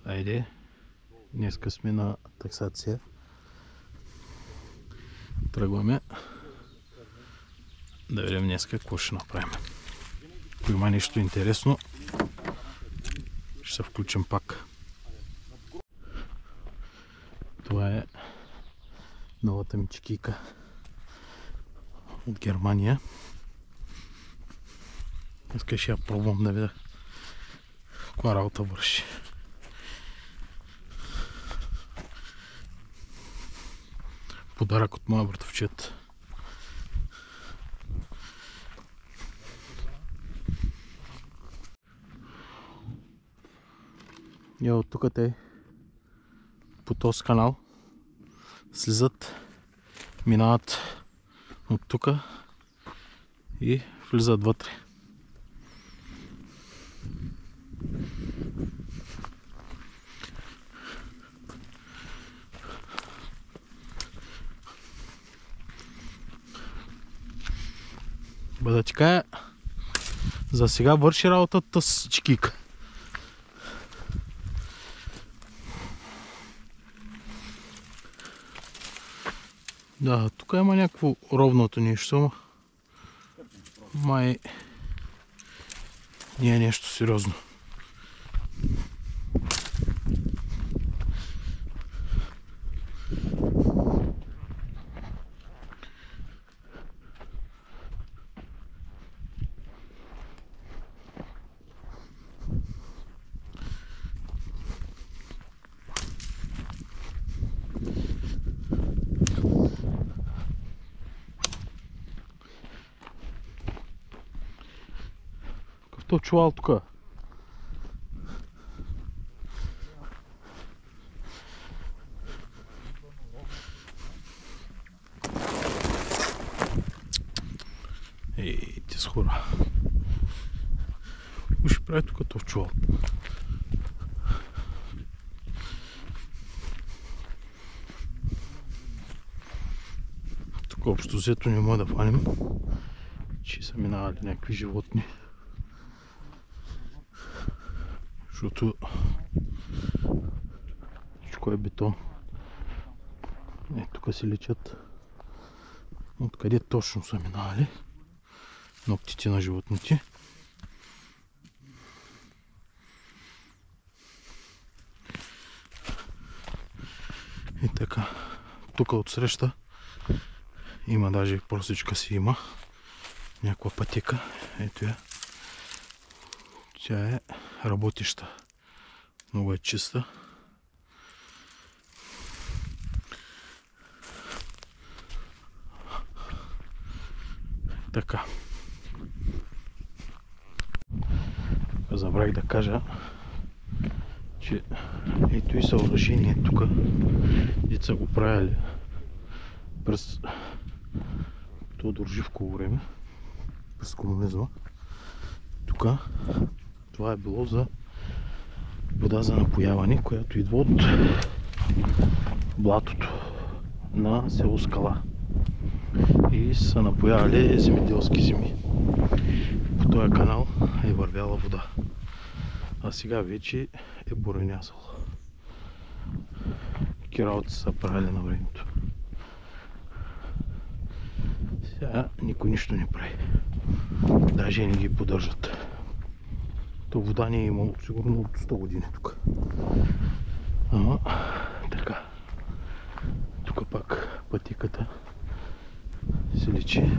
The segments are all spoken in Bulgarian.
Айде, днеска сме на таксация. Тръгваме да видим днеска какво ще направим. Ако има нещо интересно, ще се включим пак. Това е новата ми чекийка от Германия. Днеска ще я пробвам да видя каква работа върши. Подарък от моя братовчет. И от тук те по този канал слизат, минават от тук и влизат вътре. Да ти кажа, за сега върши работата с чекийка. Да, тук има някакво ровното нещо, май не е нещо сериозно. То чувал тук. Ей, ти с хора. Какво ще прави тук то чувал? Тук общо взето не може да фаним, че са минавали някакви животни. Защото всичко е бетон. Тук си личат откъде точно са минали ногтите на животните. И така, тук отсреща има даже просечка си има. Някаква пътека. Ето я. Тя е работеща. Много е чиста. Така. Забравих да кажа, че ето и съоръжение тук, деца го правили през Тодор Живково време, през комунизма. Тук това е било за вода за напояване, която идва от блатото на село Скала. И са напоявали земеделски земи. По този канал е вървяла вода. А сега вече е буренясал. Таки работи са правили на времето. Сега никой нищо не прави. Даже не ги поддържат. То вода не е имало сигурно от 100 години тук. Ама така. Тук пак пътеката се личи.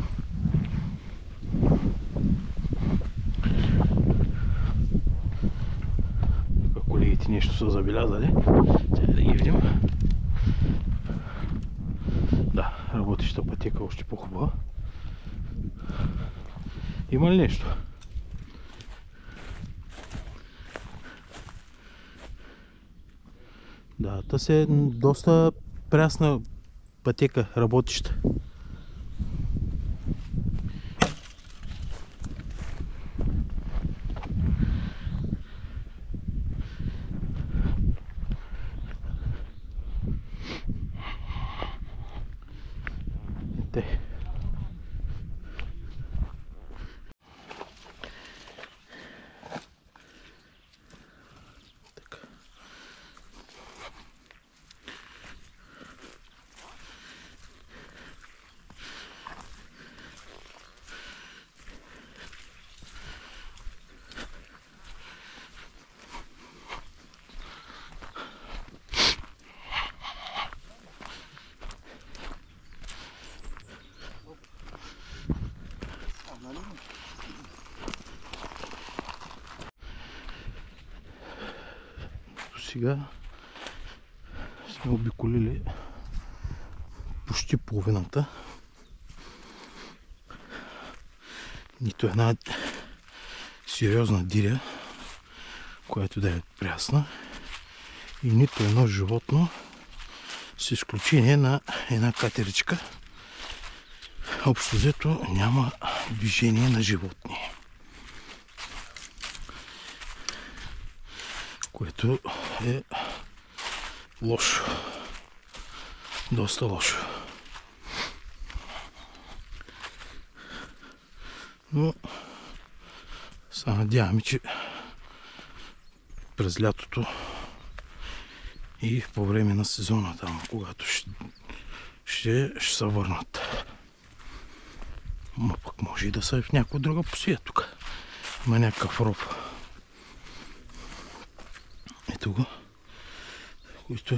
Тук колегите нещо са забелязали. Сега да ги видим. Да, работеща пътека още по-хубава. Има ли нещо? Да, та е доста прясна пътека, работеща. сега сме обиколили почти половината. Нито една сериозна диря, която да е прясна, и нито едно животно, с изключение на една катеричка. Общо взето няма движение на животни, което е лошо, доста лошо. Но се надяваме, че през лятото и по време на сезона там, когато ще се върнат. Ма пък може и да са в някаква друга посия тук. Има някакъв роб. Ето го. Който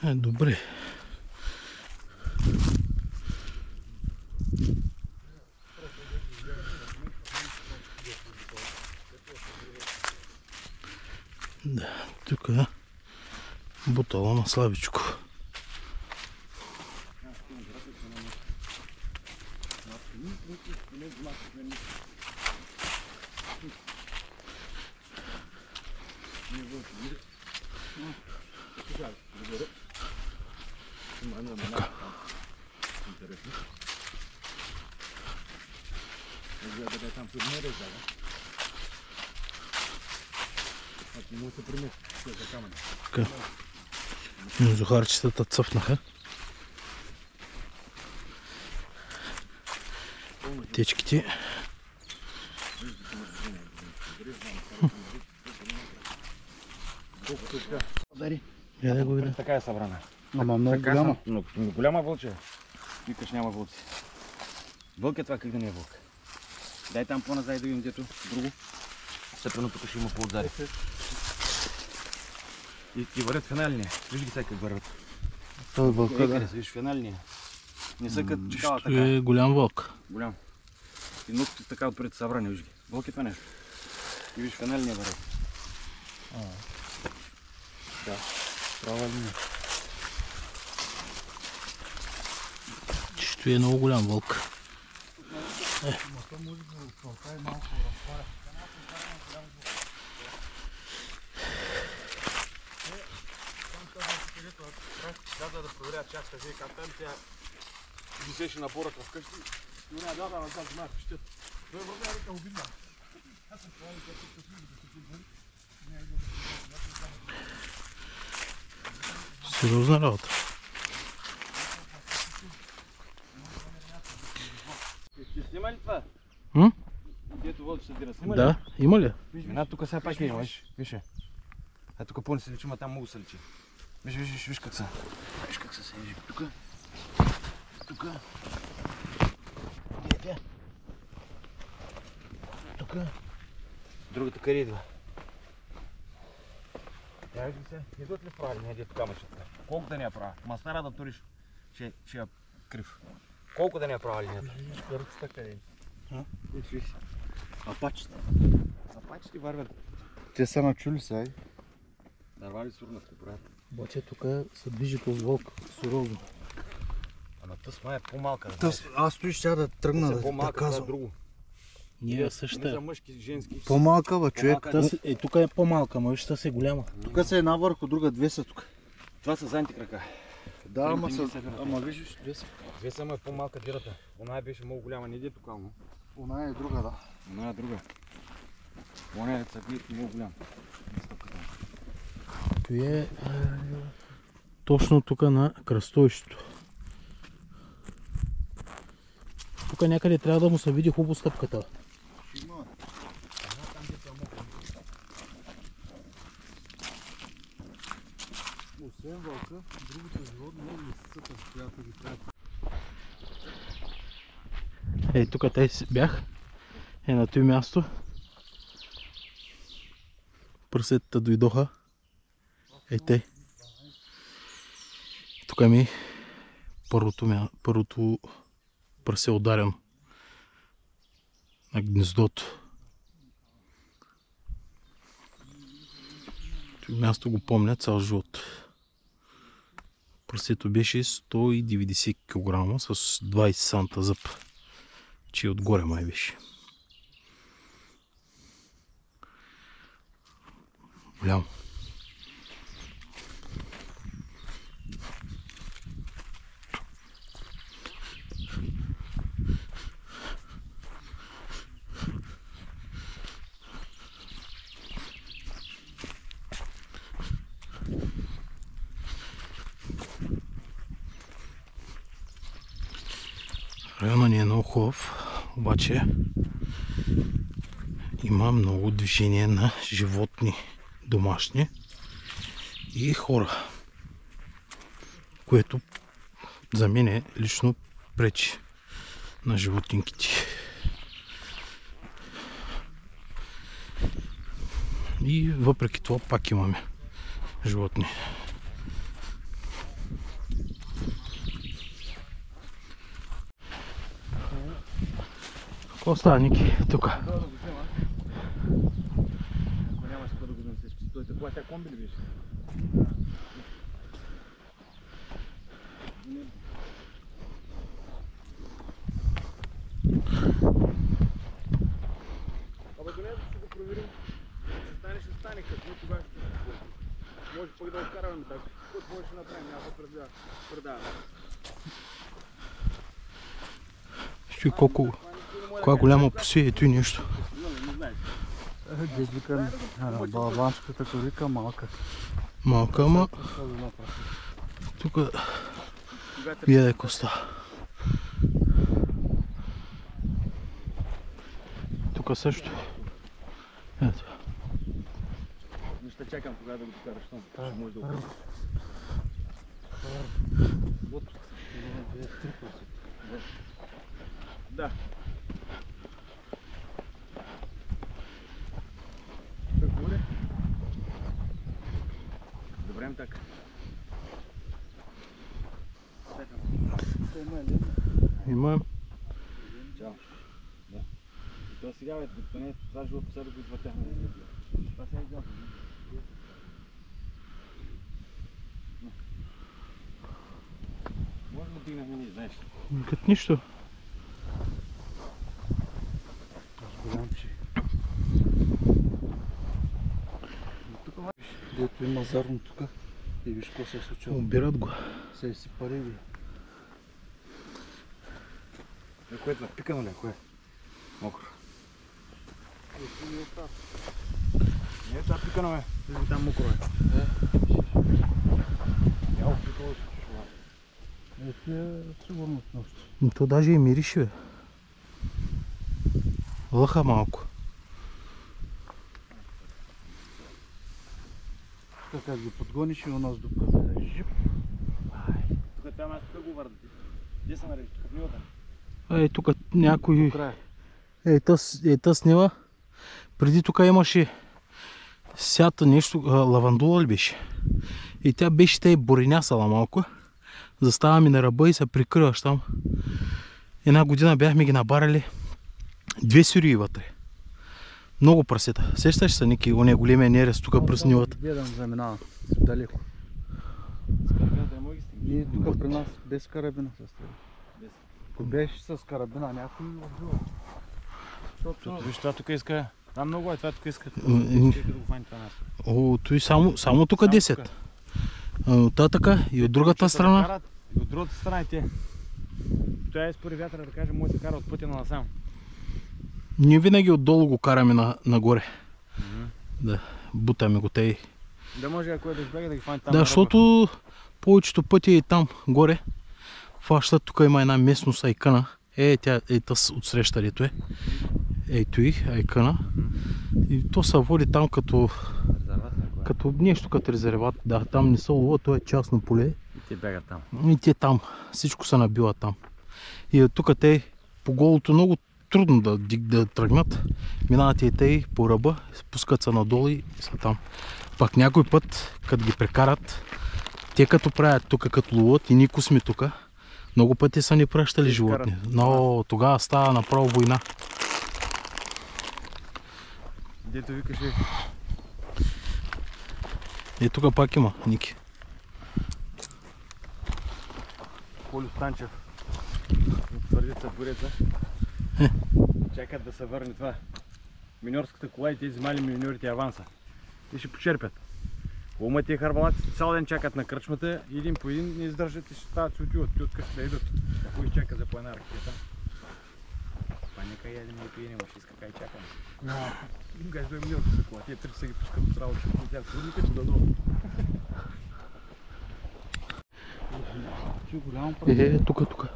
е добре. Да, тук е бутала на Славичко. Така. Така. Зухарчетата цъфнаха. Пътечките. Я да го видя. Така е събрана. Ама много голяма. Но голяма вълче. Викаш няма вълци. Вълк е това, как да не е вълк. Дай там по-назад да видим дето друго. Степено тук ще има по-отзади. И вървят финалния. Виж ги сега как вървят. Това е вълка, да. Виж финалния. Не са като чекала Ще така. е голям вълк. Голям. И ногти така отпред събрани, виж ги. Вълк е това нещо. И виж финалния вървят. Да. Права линия. Ще е много голям вълк. Каза да проверя чак тази как там тя висеше на поръка вкъщи. И не да назад знаеш пищет. Той вървя ръка обидна. Аз съм това и като Сериозна работа. Ще снима ли това? Дето вълче се дира, снима ли? Да, има ли? Една тук сега пак има, виж. А тук по-не се личи, ма там много се личи. Виж как са. Виж как са виж. Тук. Где е тя? Тук. Другата къде идва? Тя виж ли се? Идват ли прави? Не, дето камъчета. Колко да не я правя? Ма стара да туриш, че я крив. Колко да не я правя линията? Виж гърцата къде е. Виж. Апачите. Апачите вървят. Те са начули сега. Нарвали сурнат правят. Обаче тук се движи по вълк сериозно. Ама тъс май е по-малка. Да Аз стои ще да тръгна да по-малка, това е казвам. друго. Ние Не същата. за мъжки, женски. По-малка, бе, човек. Тук е по-малка, но вижте се голяма. Тук са една върху друга, две са тук. Това са за антикрака. Да, ама са... Ама виждаш, две са. Две са, е по-малка дирата. Она беше много голяма, не иде тук, но. Она е друга, да. Она е друга. Она е цъглит много голям. Той е точно тук на кръстовището. Тук някъде трябва да му се види хубаво стъпката. Има. Освен вълка, другите животни много лисицата, която ги правят. Ей, тук те бях. Е на това място. Пръсетата дойдоха. Ей те. Тук ми първото пръсе ударено на гнездото. Място го помня цял живот. Прасето беше 190 кг с 20 санта зъб. Че отгоре май беше. Голямо. Районът ни е много хубав, обаче има много движение на животни домашни и хора, което за мен лично пречи на животинките. И въпреки това пак имаме животни. Какво става, Ники? Тука. Ако нямаш какво да го вземем всички. Стойте, това тя комби ли беше? Абе, до него ще го проверим. Ще стане какво тогава ще го. Може пък да откараме така. Каквото може да направим, няма да предаваме. Ще колко голямо посие, ето и нещо. Дед вика, балаванчката корика малка. Малка, ама тук яде коста. Тук също. Ето. Ще чакам тогава да го докараш там. Може да го. Да. Какво ли? Добре, така. Има. Чао. Да. То сега бе, поне това живото сега да го извъртяхме. Това сега е идеално. Може да дигнахме ние, знаеш. Като нищо. Дето има зърно тук и виж какво се е случило. Обират го. Се изсипали ви. Което напикано ли? Кое? Мокро. Не е това пикано бе. Там мокро е. Няма пикало се чушва. Ето е сигурно от нощ. То даже и мирише, бе. Лъха малко. Тук как го подгониш и у нас дупката да е жип. Тук това място тук го върдате. Где са наречи? Тук нивата? Ей, тук някой... До края. Ей, тъс снила. Преди тук имаше сята нещо, лавандула ли беше? И тя беше те боренясала малко. Заставаме на ръба и се прикриваш там. Една година бяхме ги набарали 2 сюрии вътре. Много прасета. Сещаш се, Ники, ония големия нерез тук през нивата? Гледам, заминава. Далеко. Скарабината не може да Ние тук при нас без карабина се стреля. Ако беше с карабина, някой убил. Защото виж това тук иска. Там много е, това тук иска. Да го фани това място. О, той само тук 10. От така и от другата страна. И от другата страна и те. Това е спори вятъра, да кажем, може да се кара от пътя на насам. Ние винаги отдолу го караме нагоре. Да, бутаме го тъй. Да може ако е да избега да ги фани там. Да, защото повечето пъти е там горе. Фащат, тук има една местност Айкъна. Тя е тъс отсреща, дето е. Ето и Айкъна. И то се води там като нещо като резерват. Да, там не са лова, то е частно поле. И те бягат там. И те там. Всичко се набива там. И тук те по голото много трудно да тръгнат. Минават и те по ръба, спускат се надолу и са там. Пак някой път, като ги прекарат, те като правят тук, като ловат и нико сме тук, много пъти са ни пращали животни. Но тогава става направо война. Дето викаше, И тук пак има, Ники. Колю Станчев от Твърдица Гореца. Чакат да се върне това. Миньорската кола и тези мали миньорите аванса. И ще почерпят. Ума тия харвалаци цял ден чакат на кръчмата, един по един не издържат и ще стават си отиват. Ти откъщи да идат. Ако изчака за по една ракета. Паника ядем и пиенем, ще иска кай чакаме. Гай дой миньорската кола. Тия три са ги пускат от работа. Тя трудника туда долу. Тук.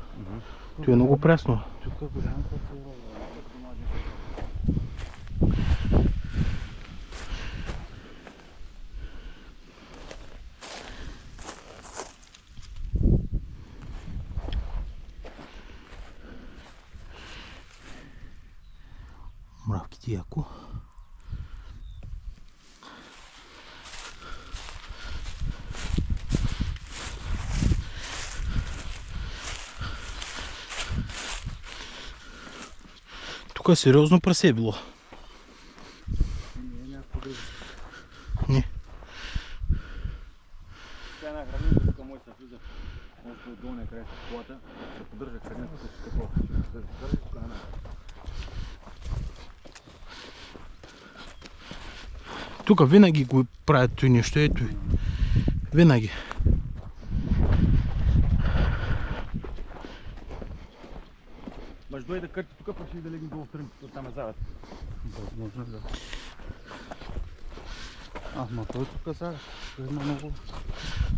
Tu е много пресно. Тук голямо пътувало. Мравките яко. Тук сериозно прасе е било. Не е някакво друго. Не. Тя е една хранилка, тук може да влиза. Може да отдолне край с колата. Се поддържа хранилка с какво. Ще се поддържа тук една. Тук винаги го правят това нещо, ето и. Винаги. Маш дойде да кърти тук, пък ще да легне долу в тръмпите, там е завет. Възможно да. Ама той тук сега има много...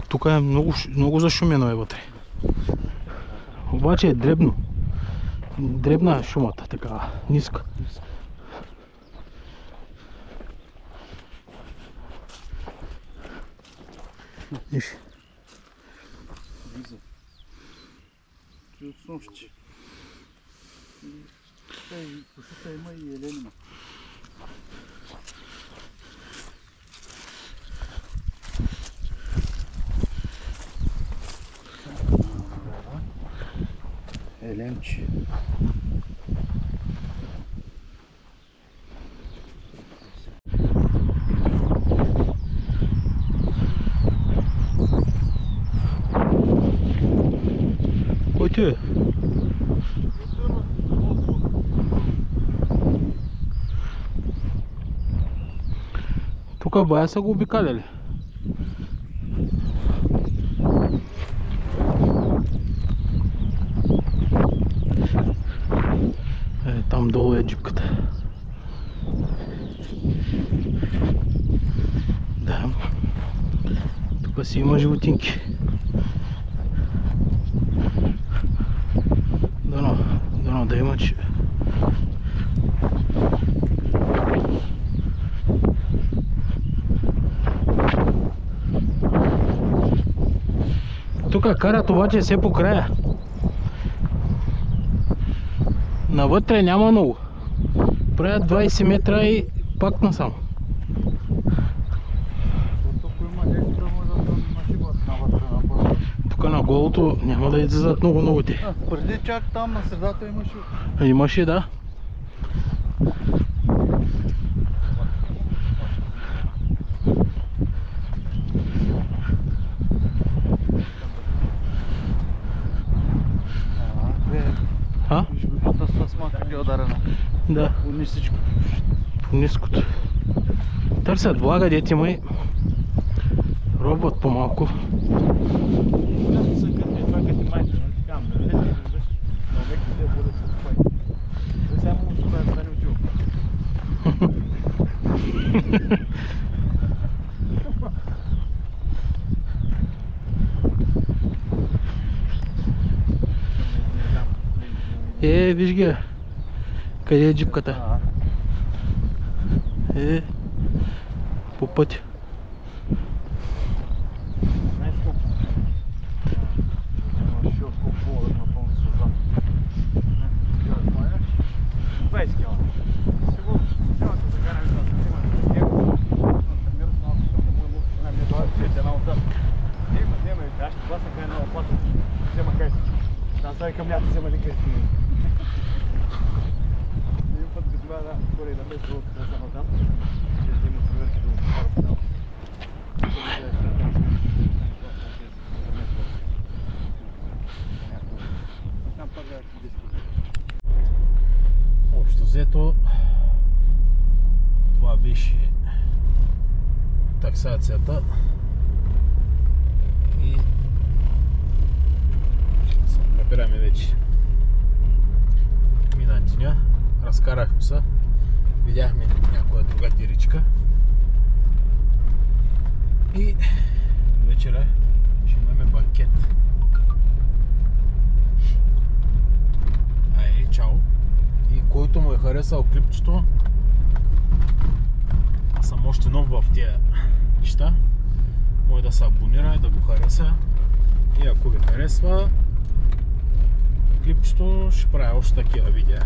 Тук е много зашумено е вътре. Обаче е дребно. Дребна е шумата, така ниска. Виж. Виза. Ти от снощи. Тук има и Елена. Еленче. Кой ти е? Тук бая са го обикаляли. Там долу е джипката. Да. Тук си има животинки. Дано да има, че... Тук карат обаче все по края. Навътре няма много. Правят 20 метра и пак насам. Тук има нещо да може да нашиват навътре на първо. Тук на голото няма да излизат много те. Преди чак там на средата имаше. Имаше, да. А? Виж бившата с тасма как е ударена. Да, Унисичко. по ниското. Търсят влага, дети мои. Робват по-малко. Когато се кърти това като майче, нали така, да не виждаш, но веки те бъдат с това. Да само му това е стане отива. Виж ги. Къде е джипката? По пътя. Знаеш колко? Има широко пола да напълно с зад. 20 км. Сигурно, цялата загараме да се взима. Тренират малко, защото мой лук ще не дойде една отзад. Взема, аз ще гласа кай на лопата. Взема кай. Там сега и към лято взема ли кай си. Един път би това да горе и да без другото да взема там. Ще взема проверки до хората там. беше таксацията и се прибираме вече. Мина деня, разкарахме се, видяхме някоя друга диричка и вечера ще имаме банкет. Ай, чао! И който му е харесал клипчето, аз съм още нов в тия неща, може да се абонира и да го хареса. И ако ви харесва клипчето, ще правя още такива видеа.